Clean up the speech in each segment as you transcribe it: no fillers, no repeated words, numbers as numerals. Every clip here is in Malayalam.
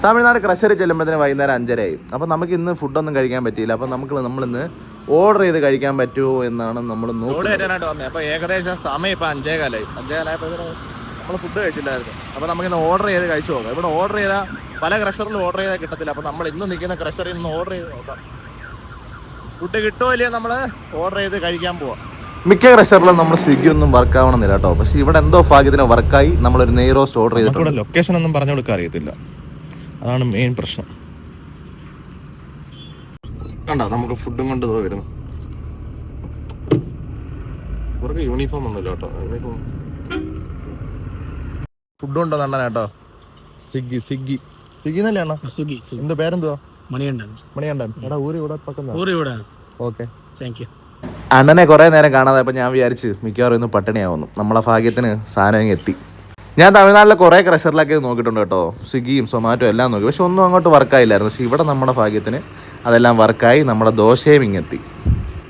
തമിഴ്നാട് ക്രഷറിൽ ചെല്ലുമ്പോഴത്തേന് വൈകുന്നേരം 5:30 അപ്പോൾ നമുക്ക് ഇന്ന് ഫുഡൊന്നും കഴിക്കാൻ പറ്റിയില്ല. അപ്പോൾ നമ്മളിന്ന് ഓർഡർ ചെയ്ത് കഴിക്കാൻ പറ്റുമോ എന്നാണ് നമ്മൾ നോക്കുന്നത്. അപ്പോൾ ഏകദേശം സമയം ഇപ്പോൾ 5:15 നമ്മൾ ഫുഡ് കഴിച്ചില്ലായിരുന്നു. അപ്പോൾ നമുക്കിന്ന് ഓർഡർ ചെയ്ത് കഴിച്ചു നോക്കാം. ഇവിടെ ഓർഡർ ചെയ്താൽ പല ക്രഷറിലും ഓർഡർ ചെയ്താൽ കിട്ടത്തില്ല. അപ്പോൾ നമ്മൾ ഇന്ന് നിൽക്കുന്ന ക്രഷറിൽ നിന്ന് ഓർഡർ ചെയ്ത് നോക്കാം. ഫുഡ് കിട്ടുമോ ഇല്ലയോ നമ്മൾ ഓർഡർ ചെയ്ത് കഴിക്കാൻ പോവാം. മിക്ക ക്രഷറിലും നമ്മൾ സ്വിഗ്ഗി ഒന്നും വർക്ക് ആവണമെന്നില്ല കേട്ടോ. പക്ഷേ ഇവിടെ എന്തോ ഭാഗ്യത്തിന് വർക്കായി. നമ്മളൊരു നെയ് റോസ്റ്റ് ഓർഡർ ചെയ്തിട്ടുണ്ട്. ലൊക്കേഷൻ ഒന്നും പറഞ്ഞു കൊടുക്കാൻ അറിയത്തില്ല, അതാണ് മെയിൻ പ്രശ്നം. കണ്ടോ നമുക്ക് ഫുഡും കൊണ്ട് വരുന്നു. ഇവർക്ക് യൂണിഫോം ഒന്നുമില്ല കേട്ടോ. ഫുഡ് കൊണ്ടോ നണ്ണ കേട്ടോ. സ്വിഗ്ഗി എന്നല്ലേ സ്വിഗ്ഗി. എന്റെ പേരെന്തുവാ? മണികണ്ഠൻ. എടാ ഊരി ഇവിടെ പക്കം. Okay, thank you. അണ്ണനെ കുറേ നേരം കാണാതെ ഞാൻ വിചാരിച്ച് മിക്കവാറും ഇന്ന് പട്ടിണിയാവുന്നു. നമ്മളെ ഭാഗ്യത്തിന് സാധനം എത്തി. ഞാൻ തമിഴ്നാട്ടിലെ കുറേ ക്രഷറിലൊക്കെ നോക്കിയിട്ടുണ്ട് കേട്ടോ. സ്വിഗ്ഗിയും സൊമാറ്റോ എല്ലാം നോക്കി, പക്ഷെ ഒന്നും അങ്ങോട്ട് വർക്കായില്ലായിരുന്നു. പക്ഷേ ഇവിടെ നമ്മുടെ ഭാഗ്യത്തിന് അതെല്ലാം വർക്കായി. നമ്മുടെ ദോശയും ഇങ്ങെത്തി.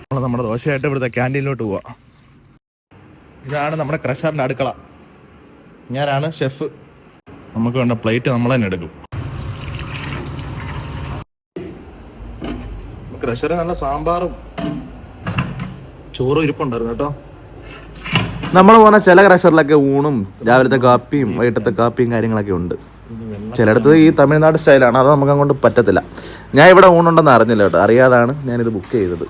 നമ്മൾ നമ്മുടെ ദോശയായിട്ട് ഇവിടുത്തെ ക്യാൻറ്റീനിലോട്ട് പോവാം. ഇതാണ് നമ്മുടെ ക്രഷറിൻ്റെ അടുക്കള. ഞാനാണ് ഷെഫ്. നമുക്ക് വേണ്ട പ്ലേറ്റ് നമ്മൾ തന്നെ എടുക്കും. ക്രഷറ് നല്ല സാമ്പാറും ചോറും ഇരിപ്പുണ്ടായിരുന്നു കേട്ടോ. നമ്മൾ പോകുന്ന ചില ക്രഷറിലൊക്കെ ഊണും രാവിലത്തെ കാപ്പിയും വൈകിട്ടത്തെ കാപ്പിയും കാര്യങ്ങളൊക്കെ ഉണ്ട്. ചിലയിടത്ത് ഈ തമിഴ്നാട് സ്റ്റൈലാണ്, അത് നമുക്ക് അങ്ങോട്ട് പറ്റത്തില്ല. ഞാൻ ഇവിടെ ഊണുണ്ടെന്ന് അറിഞ്ഞില്ല കേട്ടോ, അറിയാതാണ് ഞാനിത് ബുക്ക് ചെയ്തത്.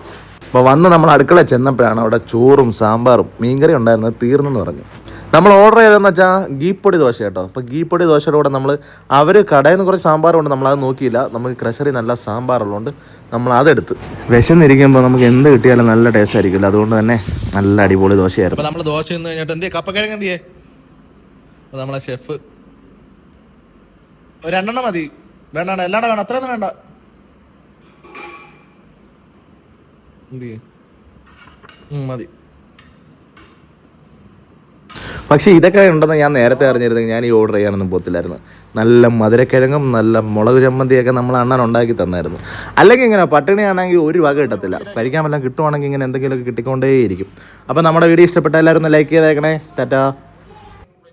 അപ്പോൾ വന്ന് നമ്മൾ അടുക്കള ചെന്നപ്പോഴാണ് അവിടെ ചോറും സാമ്പാറും മീൻകറി ഉണ്ടായിരുന്നത് തീർന്നെന്ന് പറഞ്ഞു. നമ്മൾ ഓർഡർ ചെയ്തതെന്ന് വെച്ചാൽ ഗീപ്പൊടി ദോശ കേട്ടോ. അപ്പോൾ ഗീപ്പൊടി ദോശയുടെ കൂടെ അവർ കടയിൽ നിന്ന് കുറച്ച് സാമ്പാറുണ്ട്, നമ്മളത് നോക്കിയില്ല. നമുക്ക് ക്രഷറിൽ നല്ല സാമ്പാറുള്ളതുകൊണ്ട് നമ്മൾ അതെടുത്ത്. വിശന്നിരിക്കുമ്പോൾ നമുക്ക് എന്ത് കിട്ടിയാലും നല്ല ടേസ്റ്റ് ആയിരിക്കില്ല. അതുകൊണ്ട് തന്നെ നല്ല അടിപൊളി ദോശയായിരുന്നു. അപ്പോൾ നമ്മൾ ദോശ നിന്ന് കഴിഞ്ഞിട്ട് എന്തിയെ കപ്പക്കിഴങ്ങ് എന്തിയേ? അപ്പോൾ നമ്മളെ ഷെഫ് രണ്ടെണ്ണം മതി. വേണ്ട എല്ലാണ്ട് വേണം, അത്രയൊന്നും വേണ്ട. എന്തിയേ മതി. പക്ഷേ ഇതൊക്കെ ഉണ്ടെന്ന് ഞാൻ നേരത്തെ അറിഞ്ഞിരുന്നെങ്കിൽ ഞാൻ ഈ ഓർഡർ ചെയ്യാനൊന്നും പോകത്തില്ലായിരുന്നു. നല്ല മധുരക്കിഴങ്ങും നല്ല മുളക് ചമ്മന്തിയൊക്കെ നമ്മൾ അണ്ണൻ ഉണ്ടാക്കി തന്നായിരുന്നു. അല്ലെങ്കിൽ ഇങ്ങനെ പട്ടിണിയാണെങ്കിൽ ഒരു വക കിട്ടത്തില്ല. കഴിക്കാൻ വല്ലതും കിട്ടുവാണെങ്കിൽ ഇങ്ങനെ എന്തെങ്കിലുമൊക്കെ കിട്ടിക്കൊണ്ടേയിരിക്കും. അപ്പോൾ നമ്മുടെ വീഡിയോ ഇഷ്ടപ്പെട്ട എല്ലാവരും ഒന്ന് ലൈക്ക് ചെയ്തേക്കണേ. ടാറ്റാ.